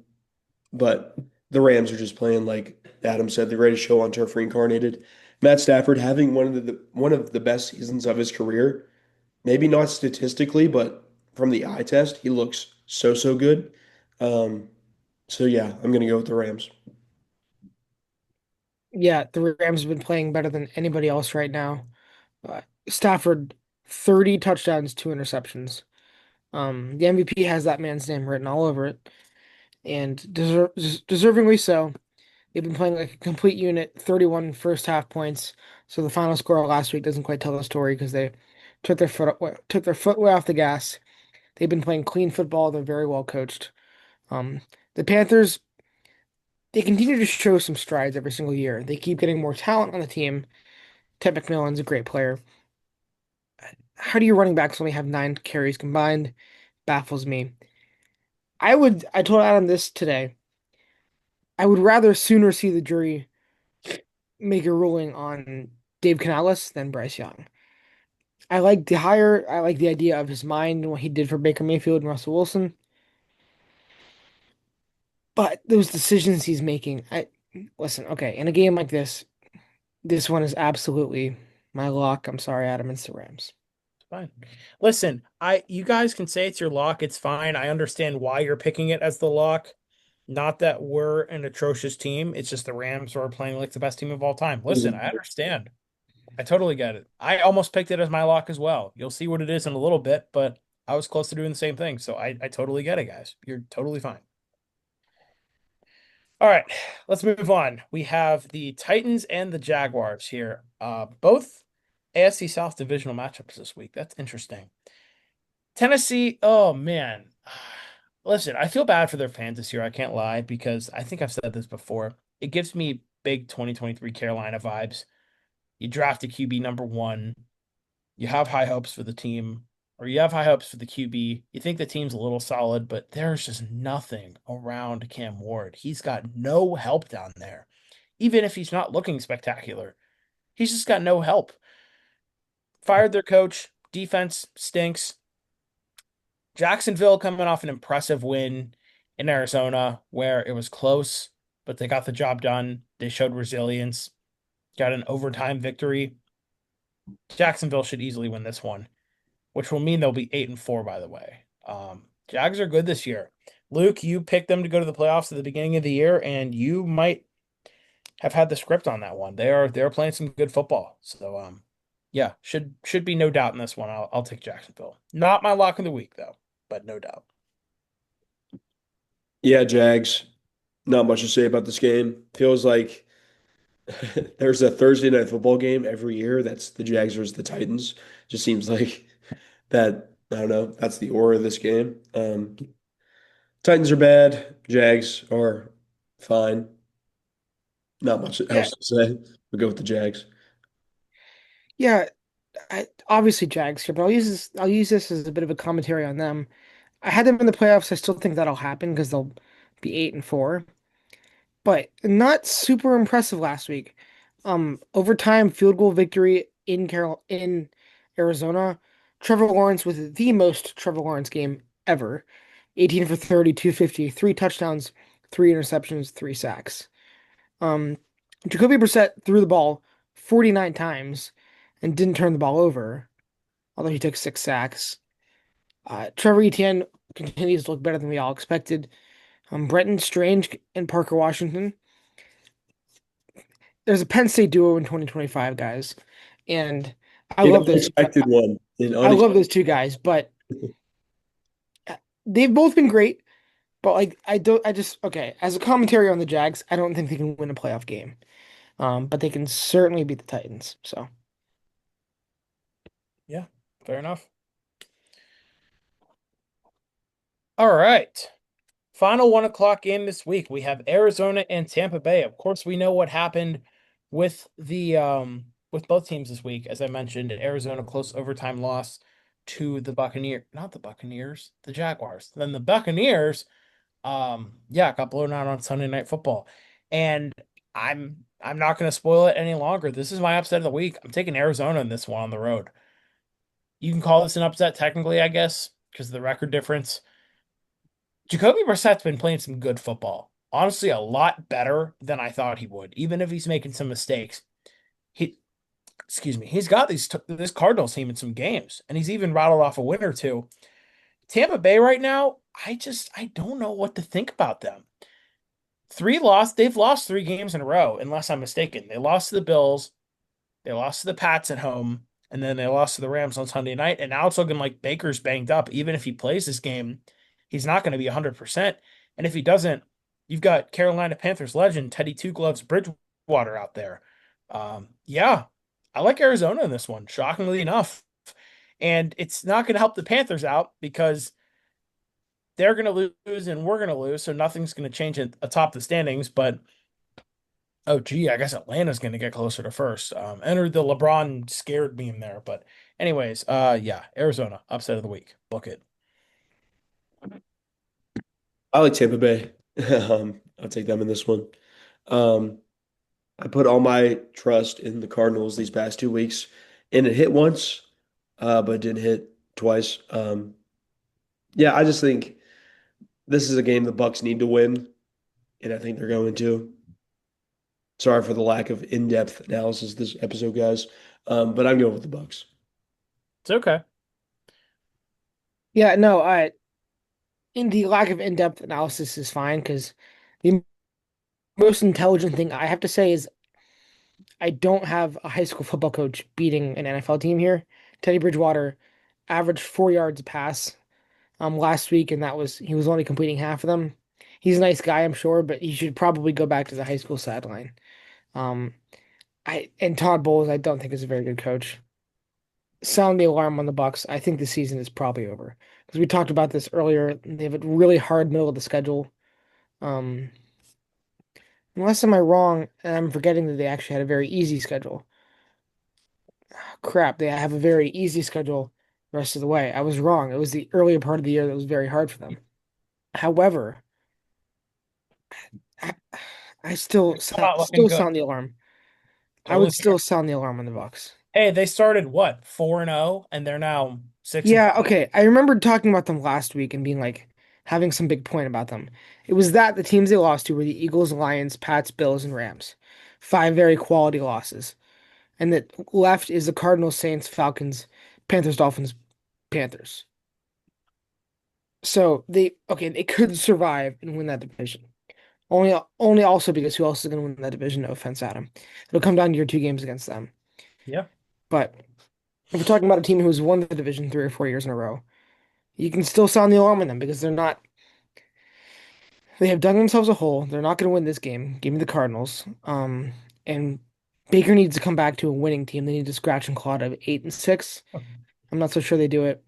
but the Rams are just playing like Adam said, the greatest show on turf reincarnated. Matt Stafford having one of the best seasons of his career. Maybe not statistically, but from the eye test, he looks so good. Um, so yeah, I'm gonna go with the Rams. Yeah, the Rams have been playing better than anybody else right now. Stafford, 30 touchdowns, 2 interceptions. The MVP has that man's name written all over it, and deservingly so. They've been playing like a complete unit, 31 first half points. So the final score last week doesn't quite tell the story because they took their foot way off the gas. They've been playing clean football. They're very well coached. Um, the Panthers, they continue to show some strides every single year. They keep getting more talent on the team. Ted McMillan's a great player. How do your running backs only have 9 carries combined? Baffles me. I told Adam this today. I would rather sooner see the jury make a ruling on Dave Canales than Bryce Young. I like the idea of his mind and what he did for Baker Mayfield and Russell Wilson. But those decisions he's making, I listen, okay, in a game like this one is absolutely my lock. I'm sorry, Adam, it's the Rams. it's fine. Listen, you guys can say it's your lock. It's fine. I understand why you're picking it as the lock. Not that we're an atrocious team. It's just the Rams are playing like the best team of all time. Listen, I understand. I totally get it. I almost picked it as my lock as well. You'll see what it is in a little bit, but I was close to doing the same thing. So I totally get it, guys. You're totally fine. All right, let's move on. We have the Titans and the Jaguars here. Both AFC South divisional matchups this week. That's interesting. Tennessee, oh man. Listen, I feel bad for their fans this year. I can't lie because I think I've said this before. It gives me big 2023 Carolina vibes. You draft a QB number one. You have high hopes for the team, or you have high hopes for the QB. You think the team's a little solid, but there's just nothing around Cam Ward. He's got no help down there. Even if he's not looking spectacular, he's just got no help. Fired their coach. Defense stinks. Jacksonville coming off an impressive win in Arizona where it was close, but they got the job done. They showed resilience, got an overtime victory. Jacksonville should easily win this one, which will mean they'll be 8-4, by the way. Jags are good this year. Luke, you picked them to go to the playoffs at the beginning of the year, and you might have had the script on that one. They're playing some good football. So yeah, should be no doubt in this one. I'll take Jacksonville. Not my lock of the week though, but no doubt. Yeah, Jags. Not much to say about this game. Feels like there's a Thursday night football game every year. That's the Jags versus the Titans. Just seems like that. I don't know. That's the aura of this game. Titans are bad. Jags are fine. Not much Yeah, else to say. We go with the Jags. yeah. Obviously Jags here, but I'll use this as a bit of a commentary on them. I had them in the playoffs. I still think that'll happen because they'll be 8-4. But not super impressive last week. Overtime field goal victory in Arizona. Trevor Lawrence with the most Trevor Lawrence game ever. 18 for 30, 250, 3 touchdowns, 3 interceptions, 3 sacks. Um, Jacoby Brissett threw the ball 49 times and didn't turn the ball over, although he took 6 sacks. Trevor Etienne continues to look better than we all expected. Brenton Strange and Parker Washington. There's a Penn State duo in 2025, guys, and I An love those. unexpected one. An I love unexpected. those two guys, but they've both been great. But like, I don't. I just okay. As a commentary on the Jags, I don't think they can win a playoff game. But they can certainly beat the Titans. So Yeah, fair enough. All right. Final 1 o'clock game this week. We have Arizona and Tampa Bay. Of course, we know what happened with both teams this week. As I mentioned, Arizona close overtime loss to the Buccaneers, not the Buccaneers, the Jaguars. Then the Buccaneers, yeah, got blown out on Sunday Night Football. And I'm not going to spoil it any longer. This is my upset of the week. I'm taking Arizona in this one on the road. You can call this an upset technically, I guess, because of the record difference. Jacoby Brissett's been playing some good football. Honestly, a lot better than I thought he would, even if he's making some mistakes. He, excuse me, he's got this Cardinals team in some games, and he's even rattled off a win or two. Tampa Bay right now, I don't know what to think about them. They've lost 3 games in a row, unless I'm mistaken. They lost to the Bills, they lost to the Pats at home, and then they lost to the Rams on Sunday night. And now it's looking like Baker's banged up. Even if he plays this game, he's not going to be 100%. And if he doesn't, you've got Carolina Panthers legend Teddy Two Gloves Bridgewater out there. Yeah, I like Arizona in this one, shockingly enough. And it's not going to help the Panthers out because they're going to lose and we're going to lose. So nothing's going to change atop the standings. But oh, gee, I guess Atlanta's going to get closer to first. Entered the LeBron scared meme there, but anyways, yeah, Arizona upset of the week. Book it. I like Tampa Bay. I'll take them in this one. Um, I put all my trust in the Cardinals these past 2 weeks, and it hit once, but it didn't hit twice. Yeah, I just think this is a game the Bucks need to win, and I think they're going to. Sorry for the lack of in-depth analysis this episode, guys, but I'm going with the Bucks. It's okay. Yeah, no, I in the lack of in-depth analysis is fine because the most intelligent thing I have to say is I don't have a high school football coach beating an NFL team here. Teddy Bridgewater averaged 4 yards a pass last week, and he was only completing half of them. He's a nice guy, I'm sure, but he should probably go back to the high school sideline. Um, and Todd Bowles, I don't think is a very good coach. Sound the alarm on the Bucks. I think the season is probably over because we talked about this earlier. They have a really hard middle of the schedule. Um, Unless am I wrong, and I'm forgetting that they actually had a very easy schedule. Crap, they have a very easy schedule the rest of the way. I was wrong. It was the earlier part of the year that was very hard for them. However, I, I Not looking still good. sound the alarm. I would Totally still fair. sound the alarm on the Bucks. Hey, they started what, 4-0, and they're now 6 and Yeah, 5. okay. I remember talking about them last week and being like having some big point about them. It was that the teams they lost to were the Eagles, Lions, Pats, Bills, and Rams. 5 very quality losses. And that left is the Cardinals, Saints, Falcons, Panthers, Dolphins, Panthers. So they could survive and win that division. Only also because who else is going to win that division? No offense, Adam. It'll come down to your 2 games against them. Yeah. But if we're talking about a team who's won the division 3 or 4 years in a row, you can still sound the alarm on them because they have dug themselves a hole. They're not going to win this game. Give me the Cardinals. And Baker needs to come back to a winning team. They need to scratch and claw to 8-6. I'm not so sure they do it.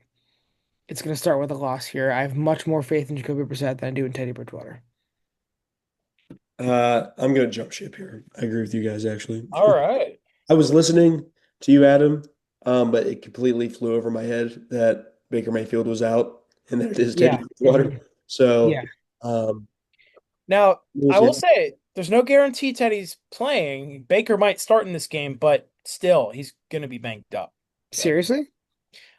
It's going to start with a loss here. I have much more faith in Jacoby Brissett than I do in Teddy Bridgewater. I'm going to jump ship here. I agree with you guys, actually. All right. I was listening to you, Adam, but it completely flew over my head that Baker Mayfield was out and that it is Teddy Yeah. Bridgewater. Yeah. So, um, Now, we'll I will see. say there's no guarantee Teddy's playing. Baker might start in this game, but still, he's going to be banged up. But Seriously?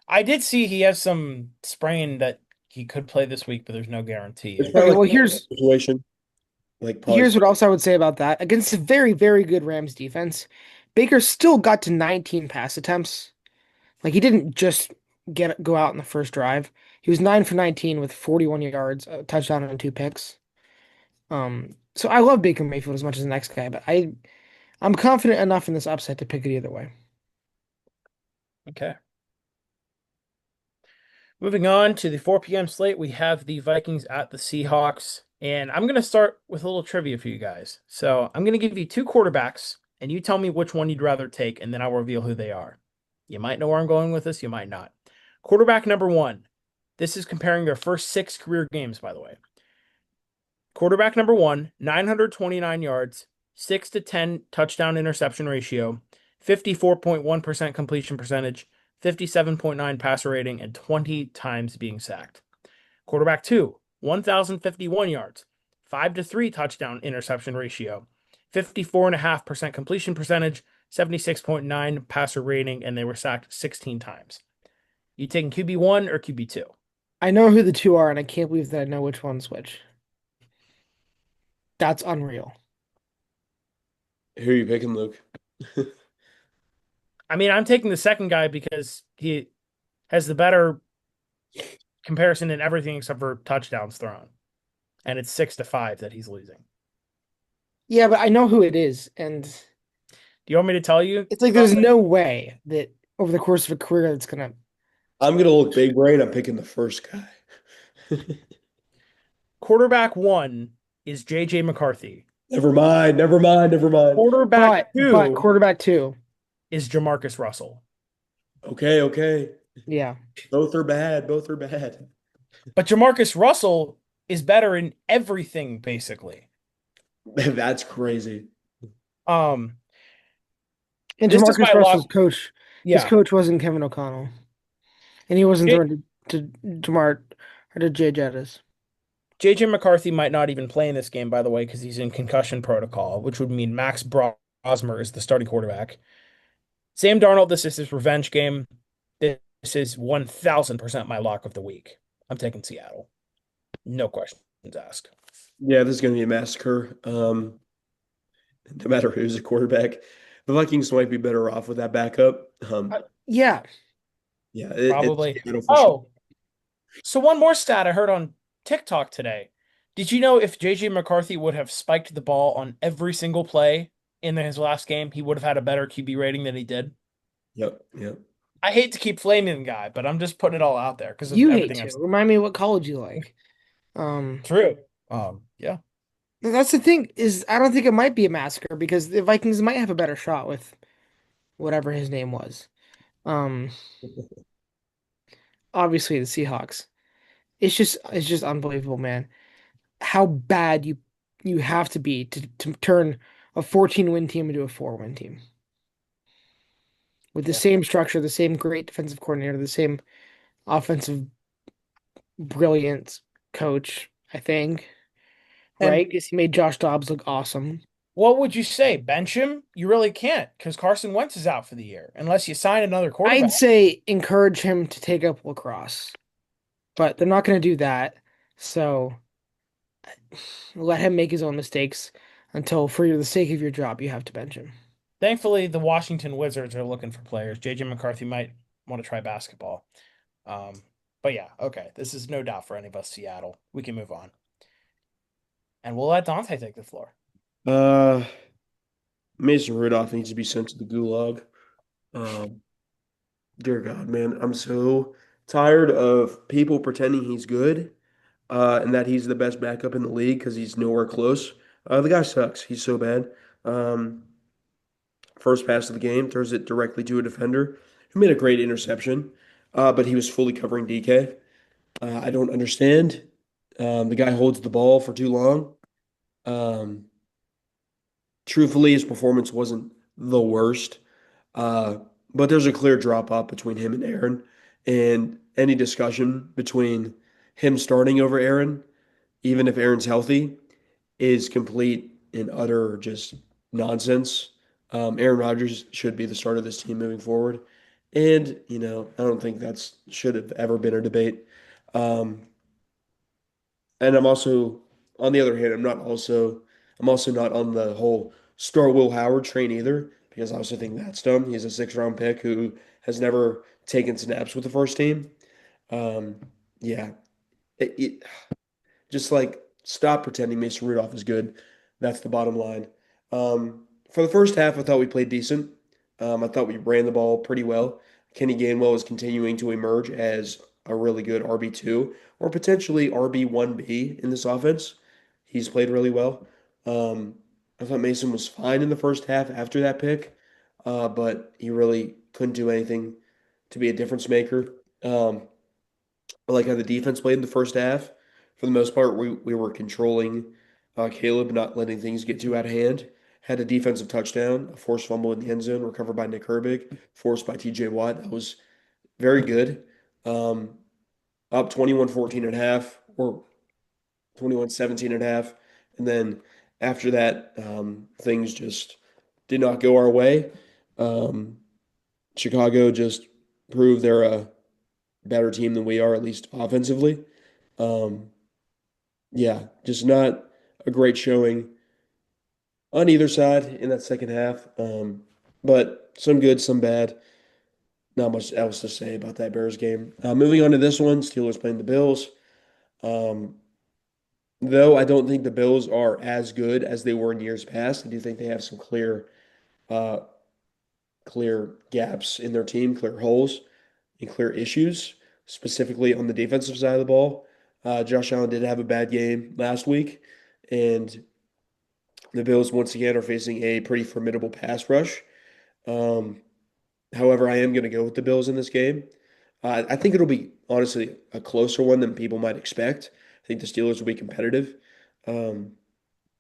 I did see he has some sprain that he could play this week, but there's no guarantee. It's Okay, probably well, like a situation, like probably. here's what else I would say about that. Against a very, very good Rams defense, Baker still got to 19 pass attempts. Like he didn't just go out in the first drive. He was 9 for 19 with 41 yards, a touchdown and 2 picks. So I love Baker Mayfield as much as the next guy, but I'm confident enough in this upset to pick it either way. Okay. Moving on to the 4 p.m. slate, we have the Vikings at the Seahawks. And I'm going to start with a little trivia for you guys. So I'm going to give you 2 quarterbacks, and you tell me which one you'd rather take, and then I'll reveal who they are. You might know where I'm going with this, you might not. Quarterback number 1. This is comparing their first 6 career games, by the way. Quarterback number 1, 929 yards, 6 to 10 touchdown interception ratio, 54.1% completion percentage, 57.9 passer rating, and 20 times being sacked. Quarterback 2, 1,051 yards, 5 to 3 touchdown interception ratio, 54.5% completion percentage, 76.9 passer rating, and they were sacked 16 times. You taking QB1 or QB2? I know who the two are, and I can't believe that I know which one's which. That's unreal. Who are you picking, Luke? I mean, I'm taking the second guy because he has the better comparison in everything except for touchdowns thrown. And it's 6-5 that he's losing. Yeah, but I know who it is, and Do you want me to tell you it's like there's something? no way that over the course of a career that's gonna. I'm gonna look big brain. I'm picking the first guy. Quarterback one is JJ McCarthy. Never mind. Never mind. Never mind. Quarterback But two quarterback two. is Jamarcus Russell. Okay. Okay. Yeah. Both are bad. Both are bad. But Jamarcus Russell is better in everything, basically. That's crazy. Um, And this is Jamarcus my Russell's lock. coach, his Yeah. coach wasn't Kevin O'Connell, and he wasn't J- throwing to Jamar or to Jay Jettis. JJ McCarthy might not even play in this game, by the way, because he's in concussion protocol, which would mean Max Brosmer is the starting quarterback. Sam Darnold, this is his revenge game. This is 1000% my lock of the week. I'm taking Seattle. No questions asked. Yeah, this is gonna be a massacre. No matter who's a quarterback, the Vikings might be better off with that backup. Yeah, Yeah, it's Probably. Seattle for sure. Oh, so one more stat I heard on TikTok today. Did you know if JJ McCarthy would have spiked the ball on every single play in his last game, he would have had a better QB rating than he did? Yep, yep. I hate to keep flaming the guy, but I'm just putting it all out there because of you hate everything I've to. seen. Remind me what college you like. Um, True. Yeah. that's the thing is I don't think it might be a massacre because the Vikings might have a better shot with whatever his name was. Um, obviously the Seahawks. It's just unbelievable, man. How bad you have to be to turn a 14 win team into a 4-win team with the Yeah. same structure, the same great defensive coordinator, the same offensive brilliant coach, I think, right? And Because he made Josh Dobbs look awesome. what would you say? Bench him? You really can't because Carson Wentz is out for the year unless you sign another I'd quarterback. say encourage him to take up lacrosse, but they're not going to do that. So let him make his own mistakes until, for the sake of your job, you have to bench him. Thankfully, the Washington Wizards are looking for players. JJ McCarthy might want to try basketball. Um, but yeah, okay. This is no doubt for any of us Seattle. We can move on. And we'll let Dante take the floor. Uh, Mason Rudolph needs to be sent to the gulag. Um, Dear God, man, I'm so tired of people pretending he's good, and that he's the best backup in the league because he's nowhere close. The guy sucks. He's so bad. Um, First pass of the game, throws it directly to a defender who made a great interception, but he was fully covering DK. I don't understand. The guy holds the ball for too long. Um, Truthfully, his performance wasn't the worst, uh, but there's a clear drop off between him and Aaron, and any discussion between him starting over Aaron, even if Aaron's healthy, is complete and utter just nonsense. Aaron Rodgers should be the starter of this team moving forward, and I don't think that's should have ever been a debate. Um, and I'm also, on the other hand, I'm also not on the whole Star Will Howard train either, because I also think that's dumb. He's a 6th round pick who has never taken snaps with the first team. Um, yeah, it just like stop pretending Mason Rudolph is good. That's the bottom line. For the first half, I thought we played decent. I thought we ran the ball pretty well. Kenny Gainwell is continuing to emerge as a really good RB2 or potentially RB1B in this offense. He's played really well. I thought Mason was fine in the first half after that pick, but he really couldn't do anything to be a difference maker. I like how the defense played in the first half. For the most part, we were controlling Caleb, not letting things get too out of hand. Had a defensive touchdown, a forced fumble in the end zone, recovered by Nick Herbig, forced by TJ Watt. That was very good. Um, Up 21-14 at half, or 21-17 at half. And then after that, things just did not go our way. Um, Chicago just proved they're better team than we are, at least offensively. Um, yeah, just not a great showing on either side in that second half. But some good, some bad. Not much else to say about that Bears game. Moving on to this one, Steelers playing the Bills. Um, though I don't think the Bills are as good as they were in years past, I do think they have some uh, clear gaps in their team, clear holes, and clear issues, specifically on the defensive side of the ball. Josh Allen did have a bad game last week, and the Bills once again are facing a pretty formidable pass rush. Um, However, I am going to go with the Bills in this game. I think it'll be honestly a closer one than people might expect. I think the Steelers will be competitive. Um,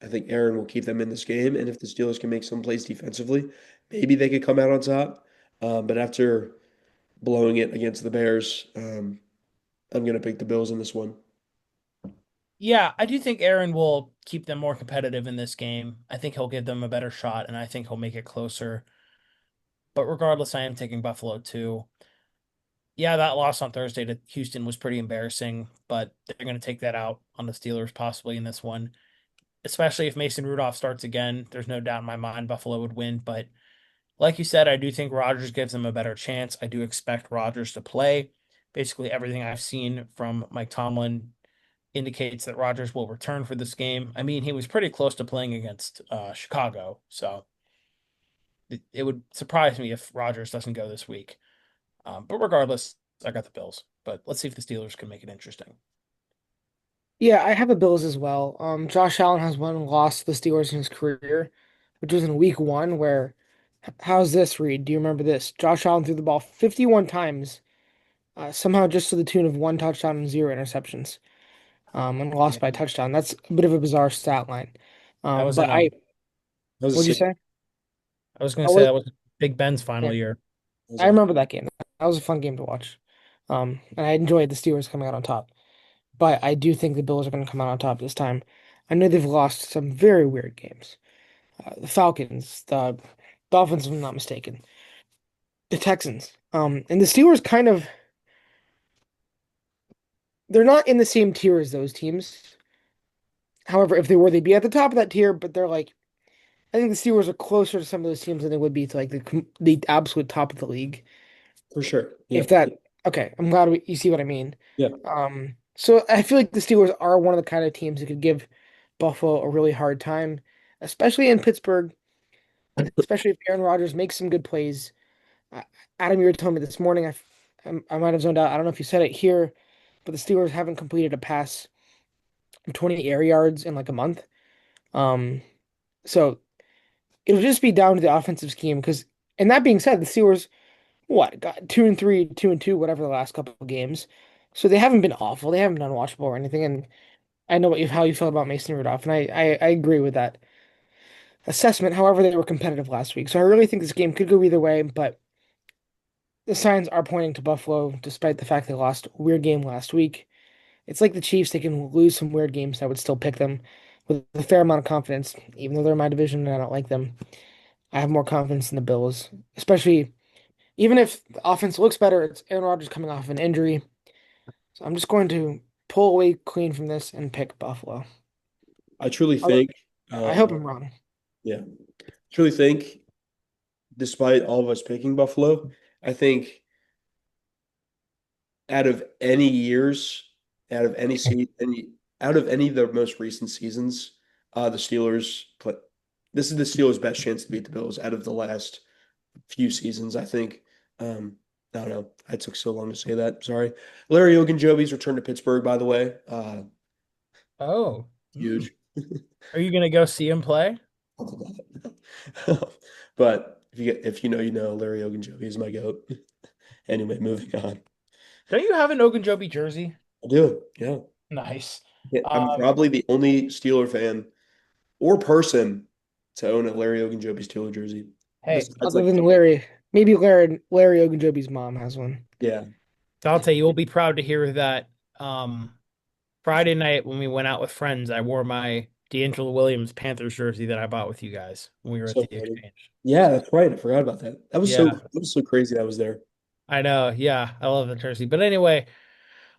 I think Aaron will keep them in this game, and if the Steelers can make some plays defensively, maybe they could come out on top. But after blowing it against the Bears, I'm going to pick the Bills in this one. Yeah, I do think Aaron will keep them more competitive in this game. I think he'll give them a better shot, and I think he'll make it closer. But regardless, I am taking Buffalo too. Yeah, that loss on Thursday to Houston was pretty embarrassing, but they're going to take that out on the Steelers possibly in this one, especially if Mason Rudolph starts again. There's no doubt in my mind Buffalo would win, but like you said, I do think Rodgers gives them a better chance. I do expect Rodgers to play. Basically, everything I've seen from Mike Tomlin indicates that Rodgers will return for this game. I mean, he was pretty close to playing against Chicago, so it would surprise me if Rodgers doesn't go this week. But regardless, I got the Bills. But let's see if the Steelers can make it interesting. Yeah, I have the Bills as well. Josh Allen has one loss to the Steelers in his career, which was in week one, where how's this read? Do you remember this? Josh Allen threw the ball 51 times, somehow just to the tune of one touchdown and zero interceptions, and lost Yeah, by a touchdown. That's a bit of a bizarre stat line. that was But in That was a what'd you sick. say? I was going I to say was, that was Big Ben's yeah, final year. That was I a, remember that game. That was a fun game to watch. And I enjoyed the Steelers coming out on top. But I do think the Bills are going to come out on top this time. I know they've lost some very weird games. The Falcons, the Dolphins, if I'm not mistaken, the Texans. And the Steelers kind of they're not in the same tier as those teams. However, if they were, they'd be at the top of that tier. But they're like, I think the Steelers are closer to some of those teams than they would be to like the absolute top of the league. for sure. Yeah. If that, okay, I'm glad you see what I mean. Yeah. So I feel like the Steelers are one of the kind of teams that could give Buffalo a really hard time, especially in Pittsburgh, especially if Aaron Rodgers makes some good plays. Uh, Adam, you were telling me this morning, I might have zoned out. I don't know if you said it here, but the Steelers haven't completed a pass from 20 air yards in like a month. Um, so it'll just be down to the offensive scheme because, and that being said, the Steelers, what, got 2-3, 2-2, whatever the last couple of games. So they haven't been awful. They haven't been unwatchable or anything. And I know how you feel about Mason Rudolph, and I agree with that assessment. However, they were competitive last week. So I really think this game could go either way, but the signs are pointing to Buffalo, despite the fact they lost a weird game last week. It's like the Chiefs, they can lose some weird games. I would still pick them with a fair amount of confidence, even though they're in my division and I don't like them. I have more confidence in the Bills, especially even if the offense looks better, it's Aaron Rodgers coming off an injury. So I'm just going to pull away clean from this and pick Buffalo. I truly Although, think, I hope um, I'm wrong. yeah, truly think, despite all of us picking Buffalo, I think out of any years, out of any seat, out of any of the most recent seasons, the Steelers play. This is the Steelers' best chance to beat the Bills out of the last few seasons, I think. I don't know. I took so long to say that. Sorry. Larry Ogunjobi's returned to Pittsburgh, by the way. Oh, hmm. Huge. Are you going to go see him play? But if you know, you know. Larry Ogunjobi is my goat. Anyway, moving on. Don't you have an Ogunjobi jersey? I do. Yeah. Nice. Yeah, I'm Um, probably the only Steeler fan or person to own a Larry Ogunjobi Steeler jersey. hey, Besides, Other like, than Larry, maybe Larry Ogunjobi's mom has one. yeah, Dante, you'll be proud to hear that Friday night when we went out with friends, I wore my D'Angelo Williams Panthers jersey that I bought with you guys when we were at so the funny. exchange. Yeah, So that's right. I forgot about that. yeah, That was so crazy. I was there. I know. Yeah, I love the jersey. But anyway,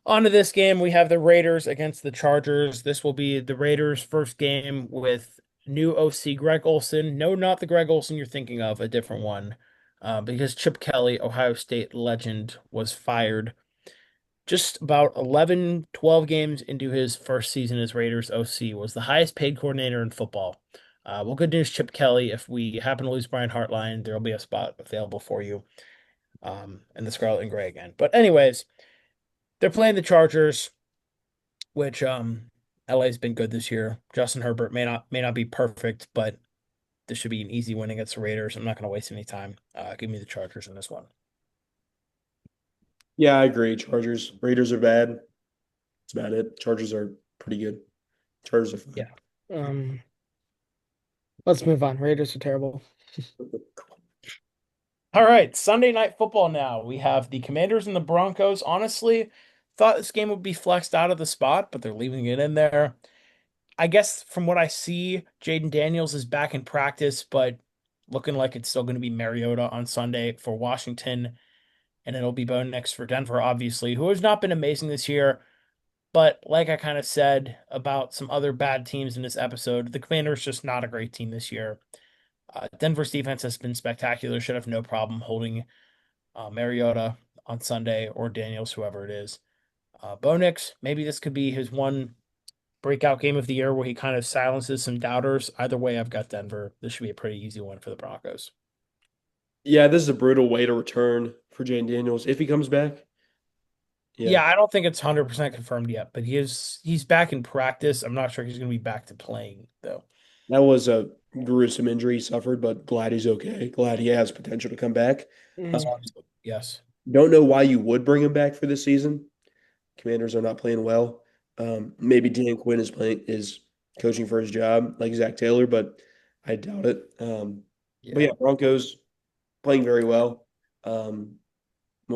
on to this game. We have the Raiders against the Chargers. This will be the Raiders' first game with new OC Greg Olson. No, not the Greg Olson you're thinking of, a different one. Because Chip Kelly, Ohio State legend, was fired just about 11, 12 games into his first season as Raiders OC, was the highest paid coordinator in football. Well, good news, Chip Kelly. If we happen to lose Brian Hartline, there will be a spot available for you in the Scarlet and Gray again. But anyways, they're playing the Chargers, which LA's been good this year. Justin Herbert may not be perfect, but this should be an easy win against the Raiders. I'm not going to waste any time. Give me the Chargers in this one. Yeah, I agree. Chargers. Raiders are bad. That's about it. Chargers are pretty good. Chargers are fine. Yeah. Um, let's move on. Raiders are terrible. All right, Sunday night football now. We have the Commanders and the Broncos. Honestly, thought this game would be flexed out of the spot, but they're leaving it in there. I guess from what I see, Jaden Daniels is back in practice, but looking like it's still going to be Mariota on Sunday for Washington, and it'll be Bo Nix for Denver, obviously, who has not been amazing this year. But like I kind of said about some other bad teams in this episode, the Commanders just not a great team this year. Denver's defense has been spectacular. Should have no problem holding Mariota on Sunday or Daniels, whoever it is. Bo Nix, maybe this could be his one breakout game of the year where he kind of silences some doubters. Either way, I've got Denver. This should be a pretty easy one for the Broncos. Yeah, this is a brutal way to return for Jane Daniels if he comes back. Yeah, Yeah, I don't think it's 100% confirmed yet, but he's back in practice. I'm not sure he's going to be back to playing though. that was a gruesome injury he suffered, but glad he's okay. Glad he has potential to come back. Uh, Mm. Yes. don't know why you would bring him back for this season. Commanders are not playing well. Maybe Dan Quinn is coaching for his job, like Zach Taylor, but I doubt it. But Yeah. yeah, Broncos playing very well. Um,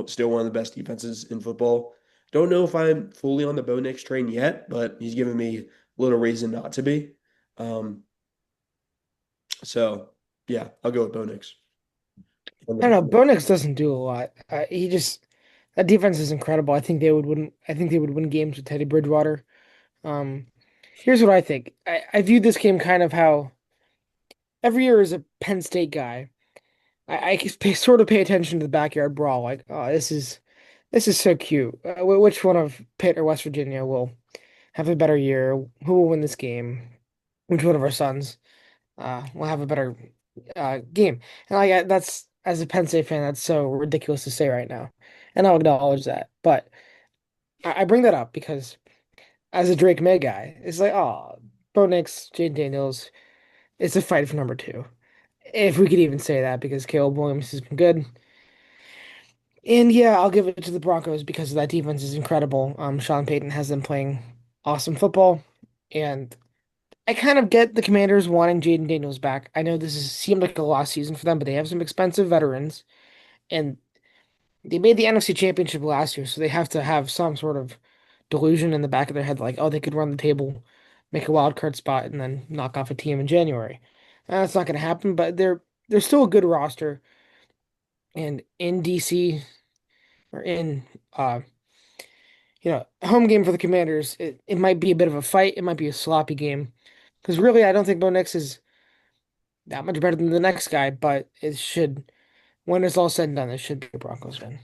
Still one of the best defenses in football. Don't know if I'm fully on the Bo Nix train yet, but he's given me little reason not to be. Um, so yeah, I'll go with Bo Nix. I don't know. Bo Nix doesn't do a lot. He just that defense is incredible. I think they would win. I think they would win games with Teddy Bridgewater. Um, here's what I think. I view this game kind of how every year as a Penn State guy, sort of pay attention to the backyard brawl. Like, oh, this is so cute. Which one of Pitt or West Virginia will have a better year? Who will win this game? Which one of our sons will have a better game? And that's as a Penn State fan, that's so ridiculous to say right now, and I'll acknowledge that. But I bring that up because as a Drake May guy, it's like, oh, Bo Nix, Jane Daniels, it's a fight for number two, if we could even say that, because Caleb Williams has been good. And yeah, I'll give it to the Broncos because that defense is incredible. Sean Payton has them playing awesome football, and I kind of get the Commanders wanting Jaden Daniels back. I know this has seemed like a lost season for them, but they have some expensive veterans, and they made the NFC Championship last year, so they have to have some sort of delusion in the back of their head, like, oh, they could run the table, make a wild card spot, and then knock off a team in January. That's not going to happen, but they're still a good roster, and in DC or in home game for the Commanders, it might be a bit of a fight. It might be a sloppy game. Because really, I don't think Bo Nix is that much better than the next guy, but when it's all said and done, it should be a Broncos win.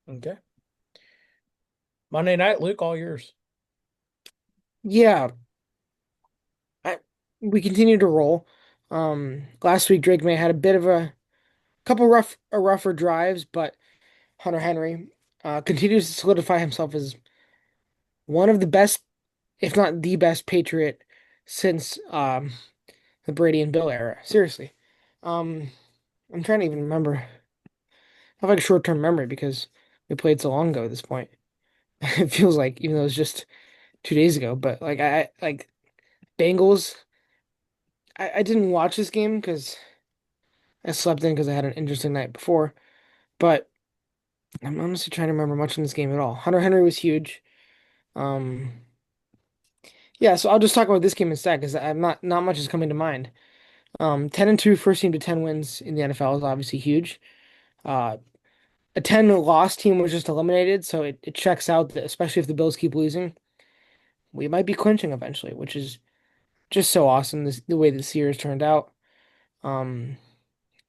Okay. Monday night, Luke, all yours. Yeah, I, we continue to roll. Last week, Drake May had a bit of a couple rougher drives, but Hunter Henry continues to solidify himself as one of the best, if not the best, Patriot since the Brady and Bill era. Seriously. Um, I'm trying to even remember. I have like a short-term memory because we played so long ago at this point. It feels like, even though it was just 2 days ago, but like I like Bengals. I didn't watch this game because I slept in because I had an interesting night before. But I'm honestly trying to remember much in this game at all. Hunter Henry was huge. Um, yeah, so I'll just talk about this game instead because I'm not much is coming to mind. 10-2, first team to 10 wins in the NFL is obviously huge. Uh, a 10 loss team was just eliminated, so it checks out that especially if the Bills keep losing, we might be clinching eventually, which is just so awesome the way this year has turned out. Um,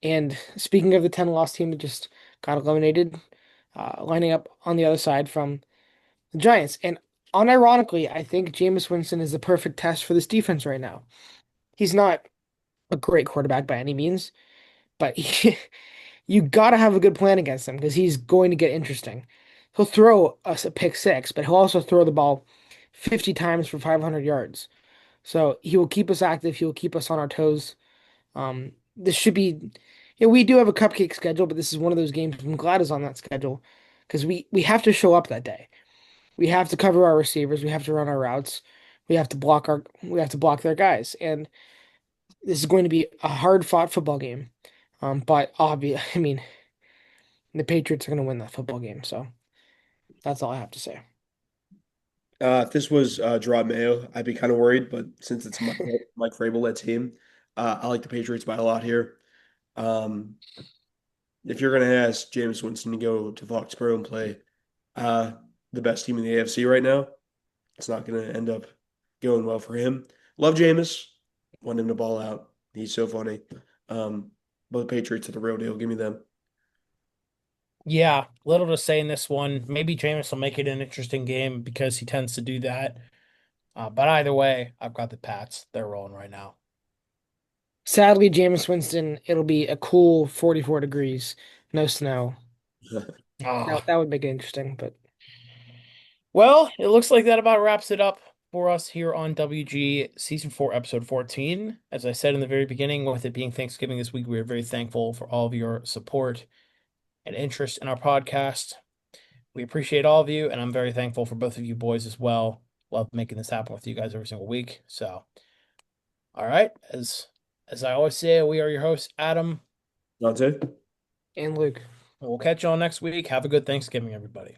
and speaking of the 10 loss team that just got eliminated, lining up on the other side from the Giants. And unironically, I think Jameis Winston is the perfect test for this defense right now. He's not a great quarterback by any means, but you got to have a good plan against him because he's going to get interesting. He'll throw us a pick six, but he'll also throw the ball 50 times for 500 yards. So he will keep us active. He will keep us on our toes. This should be, we do have a cupcake schedule, but this is one of those games I'm glad is on that schedule because we have to show up that day. We have to cover our receivers. We have to run our routes. We have to block their guys. And this is going to be a hard fought football game. But obvious, I mean, the Patriots are going to win that football game. So that's all I have to say. If this was Gerard Mayo, I'd be kind of worried, but since it's Mike Vrabel-led team, I like the Patriots by a lot here. Um, if you're going to ask James Winston to go to Foxborough and play uh, the best team in the AFC right now, it's not going to end up going well for him. Love Jameis, want him to ball out. He's so funny. But the Patriots are the real deal. Give me them. Yeah, little to say in this one. Maybe Jameis will make it an interesting game because he tends to do that. But either way, I've got the Pats. They're rolling right now. Sadly, Jameis Winston, it'll be a cool 44 degrees, no snow. Oh, That would make it interesting, but well, it looks like that about wraps it up for us here on WG Season 4, Episode 14. As I said in the very beginning, with it being Thanksgiving this week, we are very thankful for all of your support and interest in our podcast. We appreciate all of you, and I'm very thankful for both of you boys as well. Love making this happen with you guys every single week. So, all right, as I always say, we are your hosts, Adam. Dante? and Luke. We'll catch you all next week. Have a good Thanksgiving, everybody.